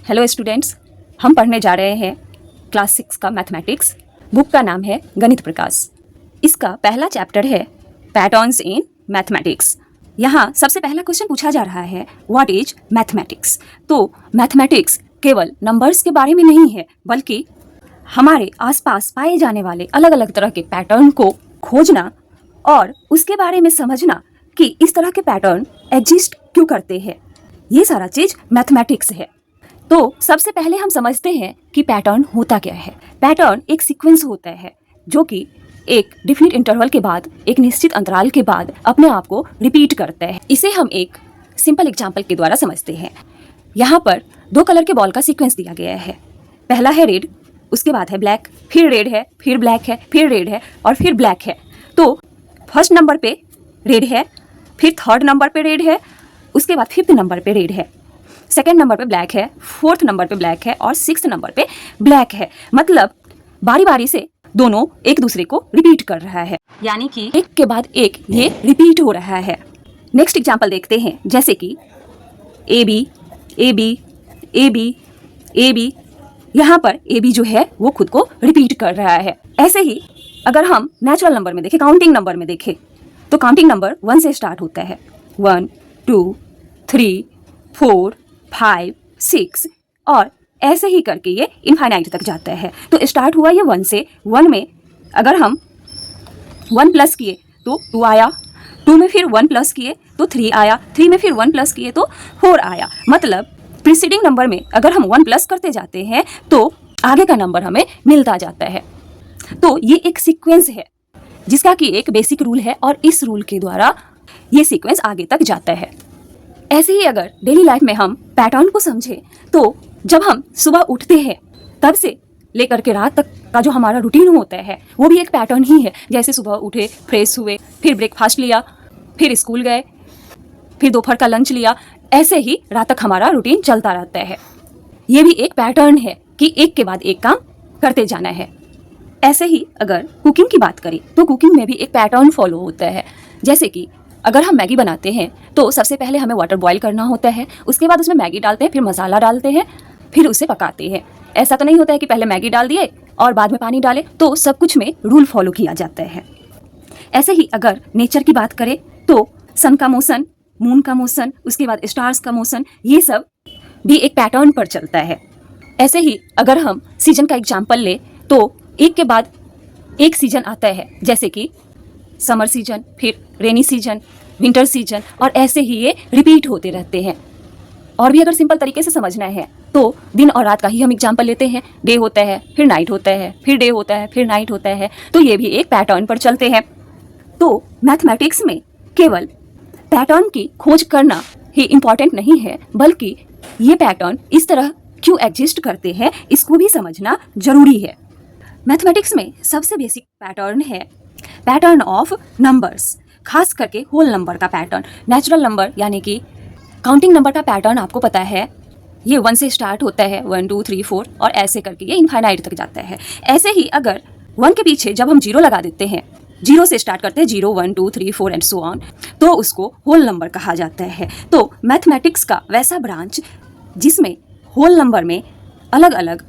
Hello students, हम पढ़ने जा रहे हैं क्लास 6 का मैथमेटिक्स। बुक का नाम है गणित प्रकाश। इसका पहला चैप्टर है पैटर्न्स इन मैथमेटिक्स। यहाँ सबसे पहला क्वेश्चन पूछा जा रहा है, व्हाट इज मैथमेटिक्स। तो मैथमेटिक्स केवल नंबर्स के बारे में नहीं है, बल्कि हमारे आसपास पाए जाने वाले अलग अलग तरह के पैटर्न को खोजना और उसके बारे में समझना कि इस तरह के पैटर्न एग्जिस्ट क्यों करते हैं, ये सारा चीज मैथमेटिक्स है। तो सबसे पहले हम समझते हैं कि पैटर्न होता क्या है। पैटर्न एक सीक्वेंस होता है जो कि एक डिफिनिट इंटरवल के बाद, एक निश्चित अंतराल के बाद अपने आप को रिपीट करता है। इसे हम एक सिंपल एग्जांपल के द्वारा समझते हैं। यहाँ पर 2 कलर के बॉल का सीक्वेंस दिया गया है। पहला है रेड, उसके बाद है ब्लैक, फिर रेड है, फिर ब्लैक है, फिर रेड है और फिर ब्लैक है। तो फर्स्ट नंबर पे रेड है, फिर थर्ड नंबर पे रेड है, उसके बाद 5th नंबर पे रेड है, सेकेंड नंबर पे ब्लैक है, 4th नंबर पे ब्लैक है और 6th नंबर पे ब्लैक है। मतलब बारी बारी से दोनों एक दूसरे को रिपीट कर रहा है, यानी कि एक के बाद एक ये रिपीट हो रहा है। नेक्स्ट एग्जांपल देखते हैं, जैसे कि A B A B A B A B. यहाँ पर ए बी जो है वो खुद को रिपीट कर रहा है। ऐसे ही अगर हम नेचुरल नंबर में देखें, काउंटिंग नंबर में देखें, तो काउंटिंग नंबर 1 से स्टार्ट होता है। 1 2 3 4 5 6 और ऐसे ही करके ये इनफाइनाइट तक जाता है। तो स्टार्ट हुआ ये 1 से। 1 में अगर हम 1 प्लस किए तो 2 आया, 2 में फिर 1 प्लस किए तो 3 आया, 3 में फिर 1 प्लस किए तो 4 आया। मतलब प्रीसीडिंग नंबर में अगर हम 1 प्लस करते जाते हैं तो आगे का नंबर हमें मिलता जाता है। तो ये एक सीक्वेंस है जिसका कि एक बेसिक रूल है और इस रूल के द्वारा ये सीक्वेंस आगे तक जाता है। ऐसे ही अगर डेली लाइफ में हम पैटर्न को समझें तो जब हम सुबह उठते हैं तब से लेकर के रात तक का जो हमारा रूटीन होता है वो भी एक पैटर्न ही है। जैसे सुबह उठे, फ्रेश हुए, फिर ब्रेकफास्ट लिया, फिर स्कूल गए, फिर दोपहर का लंच लिया, ऐसे ही रात तक हमारा रूटीन चलता रहता है। ये भी एक पैटर्न है कि एक के बाद एक काम करते जाना है। ऐसे ही अगर कुकिंग की बात करें तो कुकिंग में भी एक पैटर्न फॉलो होता है। जैसे कि अगर हम मैगी बनाते हैं तो सबसे पहले हमें वाटर बॉईल करना होता है, उसके बाद उसमें मैगी डालते हैं, फिर मसाला डालते हैं, फिर उसे पकाते हैं। ऐसा तो नहीं होता है कि पहले मैगी डाल दिए और बाद में पानी डाले। तो सब कुछ में रूल फॉलो किया जाता है। ऐसे ही अगर नेचर की बात करें तो सन का मोशन, मून का मोशन, उसके बाद स्टार्स का मोशन, ये सब भी एक पैटर्न पर चलता है। ऐसे ही अगर हम सीजन का एग्जाम्पल ले तो एक के बाद एक सीजन आता है, जैसे कि समर सीजन, फिर रेनी सीजन, विंटर सीजन, और ऐसे ही ये रिपीट होते रहते हैं। और भी अगर सिंपल तरीके से समझना है तो दिन और रात का ही हम एग्जाम्पल लेते हैं। डे होता है, फिर नाइट होता है, फिर डे होता है, फिर नाइट होता है। तो ये भी एक पैटर्न पर चलते हैं। तो मैथमेटिक्स में केवल पैटर्न की खोज करना ही इम्पॉर्टेंट नहीं है, बल्कि ये पैटर्न इस तरह क्यों एग्जिस्ट करते हैं इसको भी समझना जरूरी है। मैथमेटिक्स में सबसे बेसिक पैटर्न है पैटर्न ऑफ नंबर्स, खास करके होल नंबर का पैटर्न। नेचुरल नंबर यानी कि काउंटिंग नंबर का पैटर्न आपको पता है, ये 1 से स्टार्ट होता है, 1 2 3 4 और ऐसे करके ये इनफाइनाइट तक जाता है। ऐसे ही अगर 1 के पीछे जब हम 0 लगा देते हैं, 0 से स्टार्ट करते हैं, 0 1 2 3 4 एंड सो ऑन, तो उसको होल नंबर कहा जाता है। तो मैथमेटिक्स का वैसा ब्रांच जिसमें होल नंबर में अलग अलग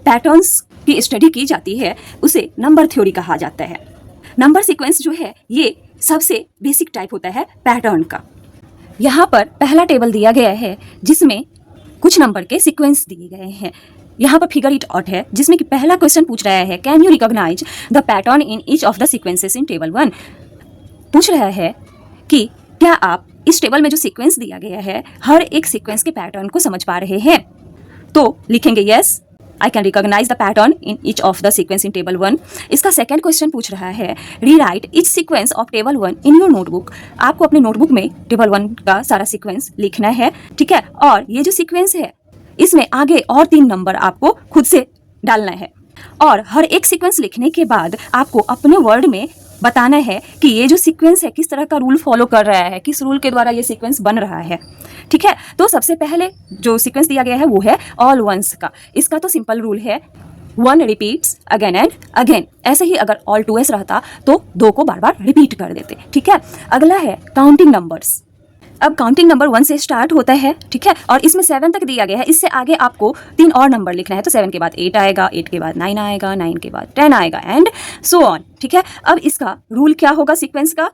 पैटर्न्स की स्टडी की जाती है, उसे नंबर थ्योरी कहा जाता है। नंबर सीक्वेंस जो है ये सबसे बेसिक टाइप होता है पैटर्न का। यहाँ पर पहला टेबल दिया गया है जिसमें कुछ नंबर के सीक्वेंस दिए गए हैं। यहाँ पर फिगर इट आउट है जिसमें कि पहला क्वेश्चन पूछ रहा है, can you recognise the pattern in each of the sequences in table 1। पूछ रहा है कि क्या आप इस टेबल में जो सीक्वेंस दिया गया है हर एक सीक्वेंस के पैटर्न को समझ पा रहे हैं। तो लिखेंगे yes, I can recognize the pattern in each of the sequence in table 1। इसका सेकंड क्वेश्चन पूछ रहा है, rewrite each sequence of table 1 in your notebook। आपको अपने नोटबुक में टेबल 1 का सारा सीक्वेंस लिखना है, ठीक है। और ये जो सीक्वेंस है इसमें आगे और 3 नंबर आपको खुद से डालना है और हर एक सीक्वेंस लिखने के बाद आपको अपने वर्ड में बताना है कि ये जो सीक्वेंस है किस तरह का रूल फॉलो कर रहा है, किस रूल के द्वारा ये सीक्वेंस बन रहा है, ठीक है। तो सबसे पहले जो सीक्वेंस दिया गया है वो है ऑल वंस का। इसका तो सिंपल रूल है, 1 रिपीट्स अगेन एंड अगेन। ऐसे ही अगर ऑल 2s रहता तो 2 को बार बार रिपीट कर देते, ठीक है। अगला है काउंटिंग नंबर्स। अब काउंटिंग नंबर 1 से स्टार्ट होता है, ठीक है, और इसमें 7 तक दिया गया है। इससे आगे आपको 3 और नंबर लिखना है। तो 7 के बाद 8 आएगा, 8 के बाद 9 आएगा, 9 के बाद 10 आएगा एंड सो ऑन, ठीक है। अब इसका रूल क्या होगा सीक्वेंस का?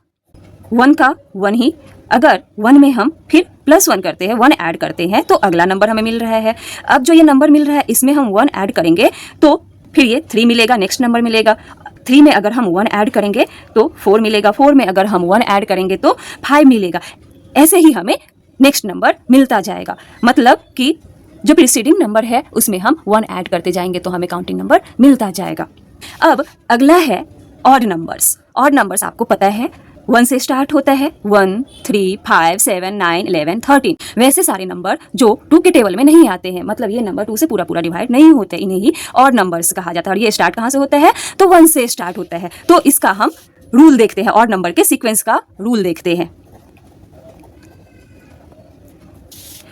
1 का 1 ही, अगर 1 में हम फिर +1 करते हैं, 1 ऐड करते हैं तो अगला नंबर हमें मिल रहा है। अब जो ये नंबर मिल रहा है इसमें हम 1 ऐड करेंगे तो फिर ये 3 मिलेगा, नेक्स्ट नंबर मिलेगा। 3 में अगर हम 1 ऐड करेंगे तो 4 मिलेगा, 4 में अगर हम 1 ऐड करेंगे तो 5 मिलेगा। ऐसे ही हमें नेक्स्ट नंबर मिलता जाएगा। मतलब कि जो प्रीसीडिंग नंबर है उसमें हम 1 ऐड करते जाएंगे तो हमें काउंटिंग नंबर मिलता जाएगा। अब अगला है ऑड नंबर्स। ऑड नंबर्स आपको पता है 1 से स्टार्ट होता है, 1, 3, 5, 7, 9, 11, 13। वैसे सारे नंबर जो 2 के टेबल में नहीं आते हैं, मतलब ये नंबर 2 से पूरा पूरा डिवाइड नहीं होते, इन्हें ही ऑड नंबर्स कहा जाता है। और ये स्टार्ट कहाँ से होता है? तो 1 से स्टार्ट होता है। तो इसका हम रूल देखते हैं, ऑड नंबर के सीक्वेंस का रूल देखते हैं।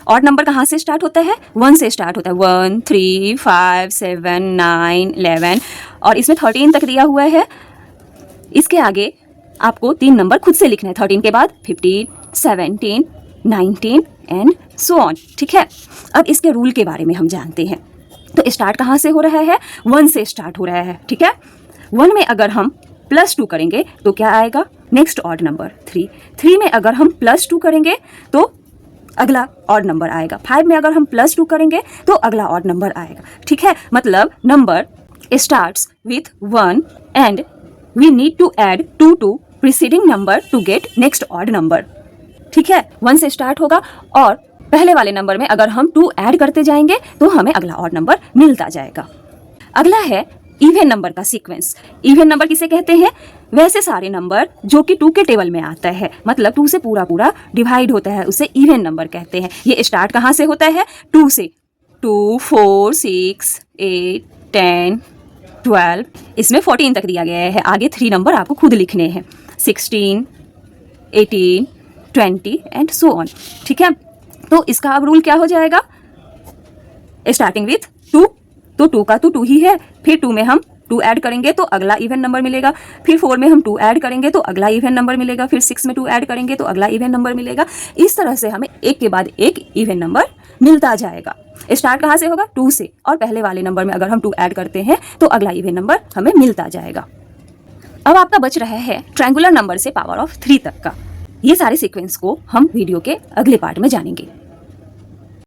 ऑड नंबर कहाँ से स्टार्ट होता है? 1 से स्टार्ट होता है। 1, 3, 5, 7, 9, 11 और इसमें 13 तक दिया हुआ है। इसके आगे आपको 3 नंबर खुद से लिखना है। 13 के बाद 15, 17, 19 एंड सो ऑन, ठीक है। अब इसके रूल के बारे में हम जानते हैं। तो स्टार्ट कहाँ से हो रहा है? 1 से स्टार्ट हो रहा है, ठीक है। 1 में अगर हम +2 करेंगे तो क्या आएगा? Next odd number 3। 3 में अगर हम +2 करेंगे तो अगला ऑड नंबर आएगा। 5 में अगर हम +2 करेंगे तो अगला ऑड नंबर आएगा, ठीक है। मतलब number starts with 1 and we need to add 2 to preceding number to get next odd number, ठीक है। 1 से स्टार्ट होगा और पहले वाले नंबर में अगर हम 2 ऐड करते जाएंगे तो हमें अगला ऑड नंबर मिलता जाएगा। अगला है इवन नंबर का सीक्वेंस। इवन नंबर किसे कहते हैं? वैसे सारे नंबर जो कि 2 के टेबल में आता है, मतलब 2 से पूरा पूरा डिवाइड होता है, उसे इवन नंबर कहते हैं। ये स्टार्ट कहाँ से होता है? 2 से। 2, 4, 6, 8, 10, 12, इसमें 14 तक दिया गया है। आगे 3 नंबर आपको खुद लिखने हैं, 16, 18, 20 एंड सो ऑन, ठीक है। तो इसका अब रूल क्या हो जाएगा? स्टार्टिंग विथ 2, तो 2 का तो 2 ही है। फिर 2 में हम 2 ऐड करेंगे तो अगला इवन नंबर मिलेगा। फिर 4 में हम 2 ऐड करेंगे तो अगला इवन नंबर मिलेगा। फिर 6 में 2 ऐड करेंगे तो अगला इवन नंबर मिलेगा। इस तरह से हमें एक के बाद एक इवन नंबर मिलता जाएगा। स्टार्ट कहाँ से होगा? 2 से, और पहले वाले नंबर में अगर हम 2 ऐड करते हैं तो अगला इवन नंबर हमें मिलता जाएगा। अब आपका बच रहा है ट्रायंगुलर नंबर से पावर ऑफ 3 तक का। ये सारे सीक्वेंस को हम वीडियो के अगले पार्ट में जानेंगे।